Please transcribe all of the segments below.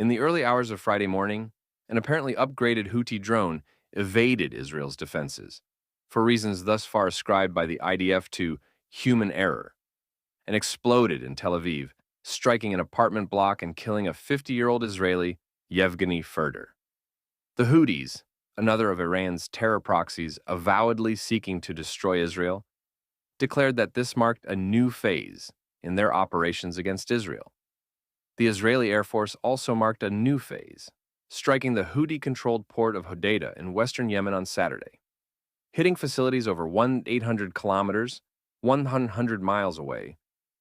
In the early hours of Friday morning, an apparently upgraded Houthi drone evaded Israel's defenses, for reasons thus far ascribed by the IDF to human error, and exploded in Tel Aviv, striking an apartment block and killing a 50-year-old Israeli, Yevgeny Ferder. The Houthis, another of Iran's terror proxies avowedly seeking to destroy Israel, declared that this marked a new phase in their operations against Israel. The Israeli Air Force also marked a new phase, striking the Houthi-controlled port of Hodeidah in western Yemen on Saturday, hitting facilities over 800 kilometers, 100 miles away.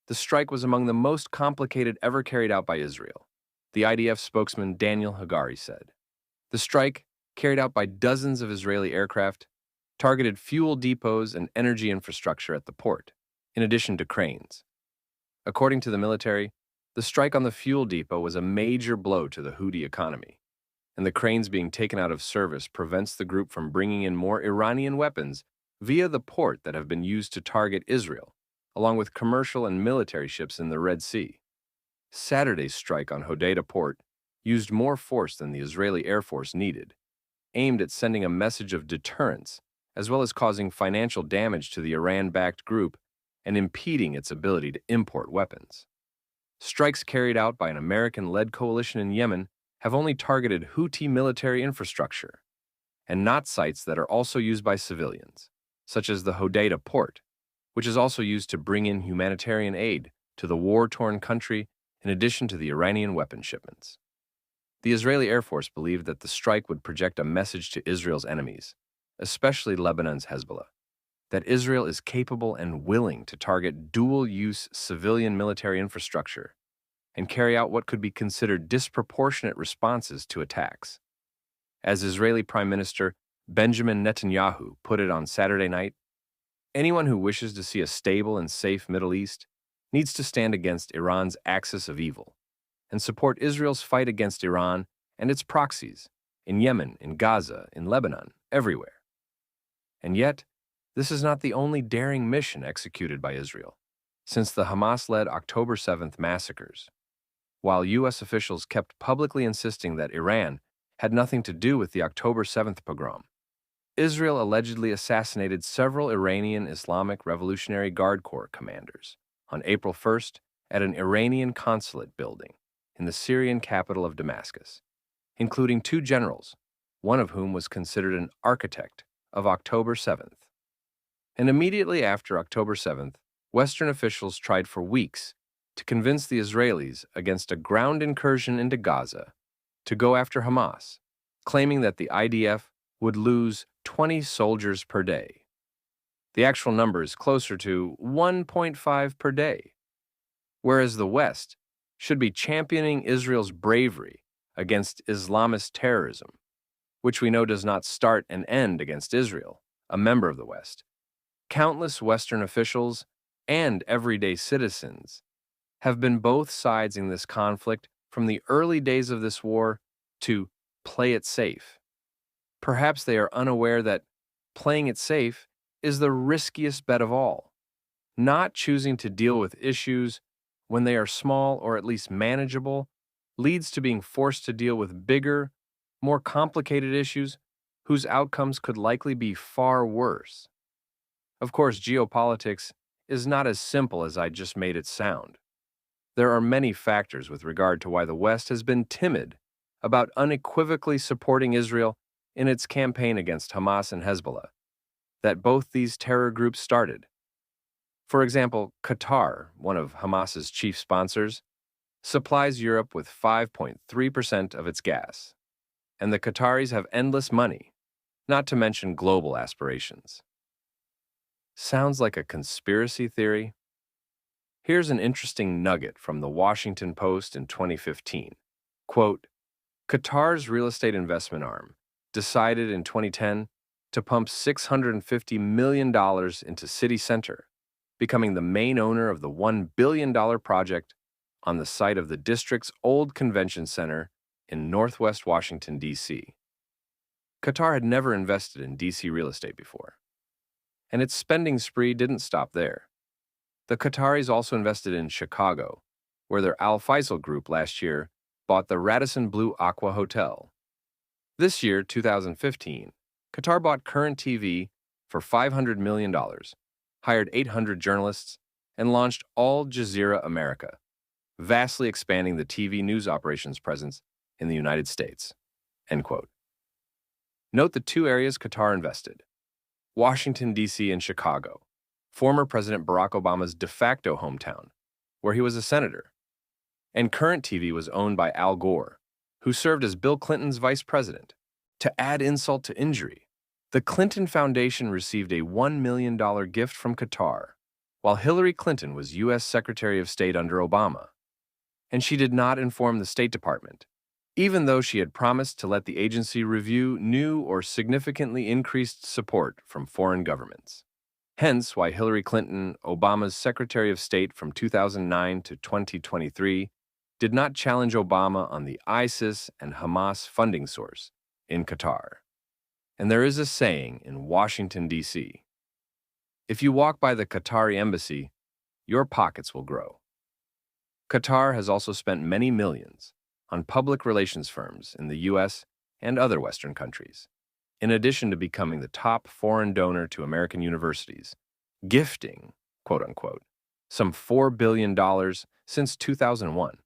The strike was among the most complicated ever carried out by Israel, the IDF spokesman Daniel Hagari said. The strike, carried out by dozens of Israeli aircraft, targeted fuel depots and energy infrastructure at the port, in addition to cranes. According to the military, the strike on the fuel depot was a major blow to the Houthi economy, and the cranes being taken out of service prevents the group from bringing in more Iranian weapons via the port that have been used to target Israel, along with commercial and military ships in the Red Sea. Saturday's strike on Hodeidah port used more force than the Israeli Air Force needed, aimed at sending a message of deterrence, as well as causing financial damage to the Iran-backed group and impeding its ability to import weapons. Strikes carried out by an American-led coalition in Yemen have only targeted Houthi military infrastructure, and not sites that are also used by civilians, such as the Hodeidah port, which is also used to bring in humanitarian aid to the war-torn country in addition to the Iranian weapon shipments. The Israeli Air Force believed that the strike would project a message to Israel's enemies, especially Lebanon's Hezbollah, that Israel is capable and willing to target dual-use civilian military infrastructure and carry out what could be considered disproportionate responses to attacks. As Israeli Prime Minister Benjamin Netanyahu put it on Saturday night, anyone who wishes to see a stable and safe Middle East needs to stand against Iran's axis of evil and support Israel's fight against Iran and its proxies in Yemen, in Gaza, in Lebanon, everywhere. And yet, this is not the only daring mission executed by Israel since the Hamas-led October 7th massacres. While U.S. officials kept publicly insisting that Iran had nothing to do with the October 7th pogrom, Israel allegedly assassinated several Iranian Islamic Revolutionary Guard Corps commanders on April 1st at an Iranian consulate building in the Syrian capital of Damascus, including two generals, one of whom was considered an architect of October 7th. And immediately after October 7th, Western officials tried for weeks to convince the Israelis against a ground incursion into Gaza to go after Hamas, claiming that the IDF would lose 20 soldiers per day. The actual number is closer to 1.5 per day, whereas the West should be championing Israel's bravery against Islamist terrorism, which we know does not start and end against Israel, a member of the West. Countless Western officials and everyday citizens have been both sides in this conflict from the early days of this war to play it safe. Perhaps they are unaware that playing it safe is the riskiest bet of all. Not choosing to deal with issues when they are small or at least manageable leads to being forced to deal with bigger, more complicated issues whose outcomes could likely be far worse. Of course, geopolitics is not as simple as I just made it sound. There are many factors with regard to why the West has been timid about unequivocally supporting Israel in its campaign against Hamas and Hezbollah, that both these terror groups started. For example, Qatar, one of Hamas's chief sponsors, supplies Europe with 5.3% of its gas, and the Qataris have endless money, not to mention global aspirations. Sounds like a conspiracy theory? Here's an interesting nugget from the Washington Post in 2015. Quote, Qatar's real estate investment arm decided in 2010 to pump $650 million into City Center, becoming the main owner of the $1 billion project on the site of the district's old convention center in northwest Washington, D.C. Qatar had never invested in D.C. real estate before, and its spending spree didn't stop there. The Qataris also invested in Chicago, where their Al Faisal group last year bought the Radisson Blue Aqua Hotel. This year, 2015, Qatar bought Current TV for $500 million, hired 800 journalists, and launched Al Jazeera America, vastly expanding the TV news operations presence in the United States. End quote. Note the two areas Qatar invested: Washington, D.C. and Chicago, former President Barack Obama's de facto hometown, where he was a senator. And Current TV was owned by Al Gore, who served as Bill Clinton's vice president. To add insult to injury, the Clinton Foundation received a $1 million gift from Qatar, while Hillary Clinton was U.S. Secretary of State under Obama. And she did not inform the State Department, even though she had promised to let the agency review new or significantly increased support from foreign governments. Hence why Hillary Clinton, Obama's Secretary of State from 2009 to 2023, did not challenge Obama on the ISIS and Hamas funding source in Qatar. And there is a saying in Washington, D.C., if you walk by the Qatari embassy, your pockets will grow. Qatar has also spent many millions on public relations firms in the U.S. and other Western countries, in addition to becoming the top foreign donor to American universities, gifting, quote-unquote, some $4 billion since 2001.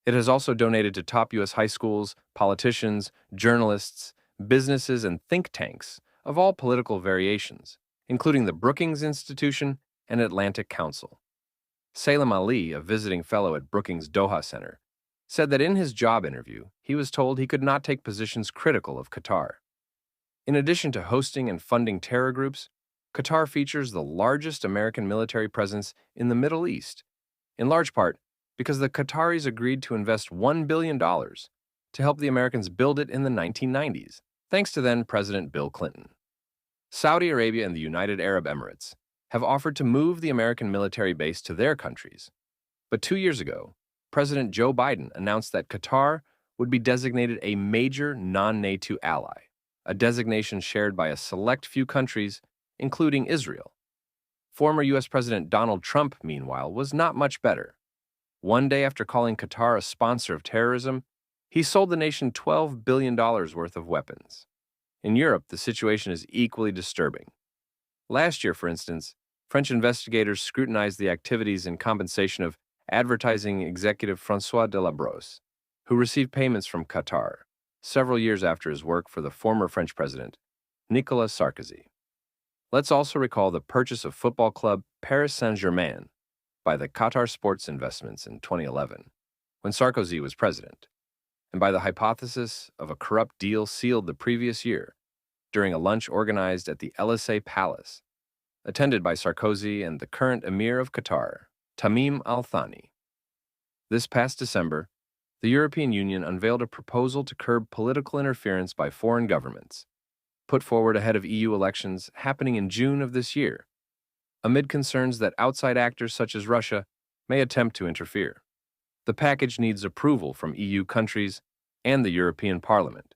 It has also donated to top U.S. high schools, politicians, journalists, businesses, and think tanks of all political variations, including the Brookings Institution and Atlantic Council. Salem Ali, a visiting fellow at Brookings Doha Center, said that in his job interview, he was told he could not take positions critical of Qatar. In addition to hosting and funding terror groups, Qatar features the largest American military presence in the Middle East, in large part because the Qataris agreed to invest $1 billion to help the Americans build it in the 1990s, thanks to then-President Bill Clinton. Saudi Arabia and the United Arab Emirates have offered to move the American military base to their countries. But 2 years ago, President Joe Biden announced that Qatar would be designated a major non-NATO ally, a designation shared by a select few countries, including Israel. Former U.S. President Donald Trump, meanwhile, was not much better. One day after calling Qatar a sponsor of terrorism, he sold the nation $12 billion worth of weapons. In Europe, the situation is equally disturbing. Last year, for instance, French investigators scrutinized the activities and compensation of advertising executive François Delabrousse, who received payments from Qatar several years after his work for the former French president, Nicolas Sarkozy. Let's also recall the purchase of football club Paris Saint-Germain by the Qatar Sports Investments in 2011, when Sarkozy was president, and by the hypothesis of a corrupt deal sealed the previous year during a lunch organized at the Elysee Palace, attended by Sarkozy and the current Emir of Qatar, Tamim Al Thani. This past December, the European Union unveiled a proposal to curb political interference by foreign governments, put forward ahead of EU elections happening in June of this year, amid concerns that outside actors such as Russia may attempt to interfere. The package needs approval from EU countries and the European Parliament,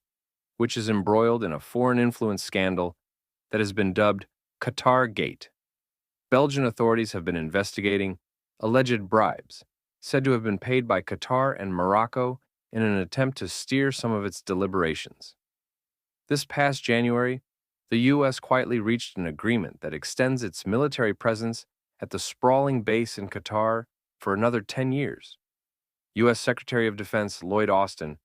which is embroiled in a foreign influence scandal that has been dubbed Qatar Gate. Belgian authorities have been investigating alleged bribes said to have been paid by Qatar and Morocco in an attempt to steer some of its deliberations. This past January, the U.S. quietly reached an agreement that extends its military presence at the sprawling base in Qatar for another 10 years. U.S. Secretary of Defense Lloyd Austin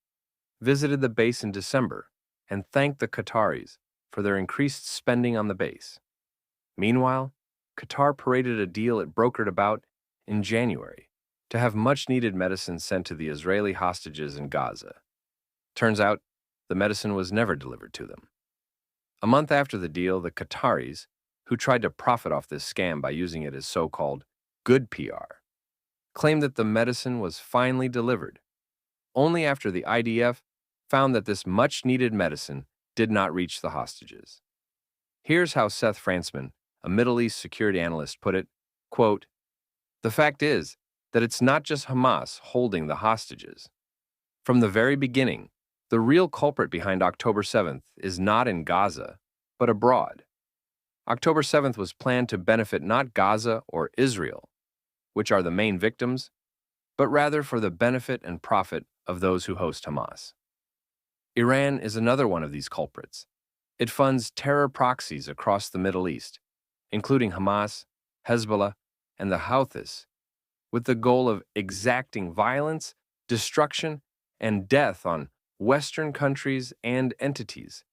visited the base in December and thanked the Qataris for their increased spending on the base. Meanwhile, Qatar paraded a deal it brokered about in January to have much-needed medicine sent to the Israeli hostages in Gaza. Turns out, the medicine was never delivered to them. A month after the deal, the Qataris, who tried to profit off this scam by using it as so-called good PR, claimed that the medicine was finally delivered, only after the IDF found that this much-needed medicine did not reach the hostages. Here's how Seth Frantzman, a Middle East security analyst, put it, quote, "The fact is that it's not just Hamas holding the hostages. From the very beginning, the real culprit behind October 7th is not in Gaza, but abroad. October 7th was planned to benefit not Gaza or Israel, which are the main victims, but rather for the benefit and profit of those who host Hamas. Iran is another one of these culprits. It funds terror proxies across the Middle East, including Hamas, Hezbollah, and the Houthis, with the goal of exacting violence, destruction, and death on Western countries and entities,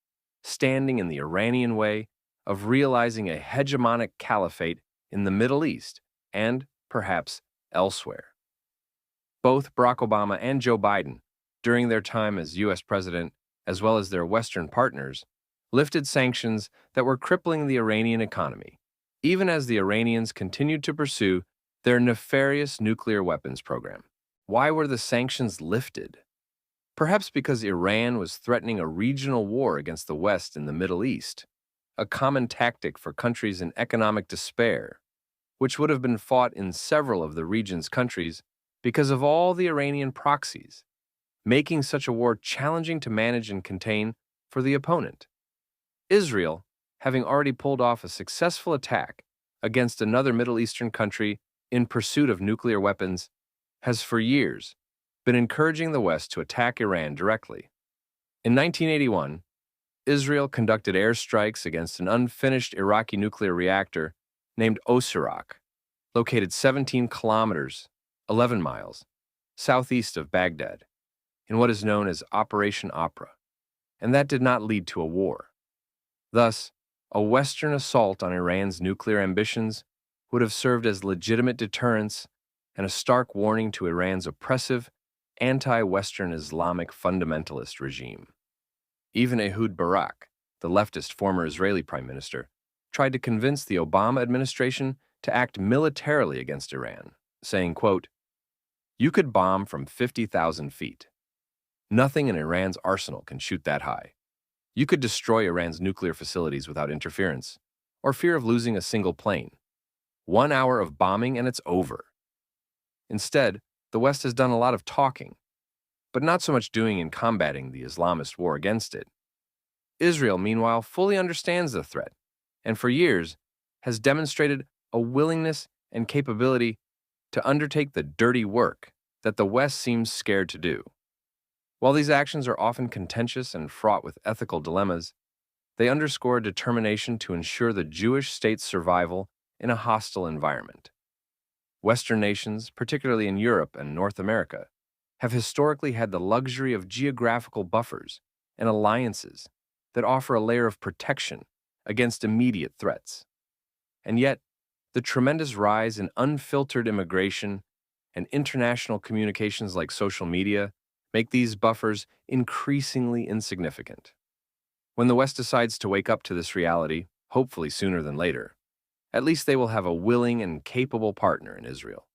standing in the Iranian way of realizing a hegemonic caliphate in the Middle East and, perhaps, elsewhere. Both Barack Obama and Joe Biden, during their time as U.S. president, as well as their Western partners, lifted sanctions that were crippling the Iranian economy, even as the Iranians continued to pursue their nefarious nuclear weapons program. Why were the sanctions lifted? Perhaps because Iran was threatening a regional war against the West in the Middle East, a common tactic for countries in economic despair, which would have been fought in several of the region's countries because of all the Iranian proxies, making such a war challenging to manage and contain for the opponent. Israel, having already pulled off a successful attack against another Middle Eastern country in pursuit of nuclear weapons, has for years been encouraging the West to attack Iran directly. In 1981, Israel conducted airstrikes against an unfinished Iraqi nuclear reactor named Osirak, located 17 kilometers, 11 miles, southeast of Baghdad, in what is known as Operation Opera, and that did not lead to a war. Thus, a Western assault on Iran's nuclear ambitions would have served as legitimate deterrence and a stark warning to Iran's oppressive, anti-Western Islamic fundamentalist regime. Even Ehud Barak, the leftist former Israeli prime minister, tried to convince the Obama administration to act militarily against Iran, saying, quote, "You could bomb from 50,000 feet. Nothing in Iran's arsenal can shoot that high. You could destroy Iran's nuclear facilities without interference, or fear of losing a single plane. 1 hour of bombing and it's over." Instead, the West has done a lot of talking, but not so much doing in combating the Islamist war against it. Israel, meanwhile, fully understands the threat, and for years has demonstrated a willingness and capability to undertake the dirty work that the West seems scared to do. While these actions are often contentious and fraught with ethical dilemmas, they underscore a determination to ensure the Jewish state's survival in a hostile environment. Western nations, particularly in Europe and North America, have historically had the luxury of geographical buffers and alliances that offer a layer of protection against immediate threats. And yet, the tremendous rise in unfiltered immigration and international communications like social media make these buffers increasingly insignificant. When the West decides to wake up to this reality, hopefully sooner than later, at least they will have a willing and capable partner in Israel.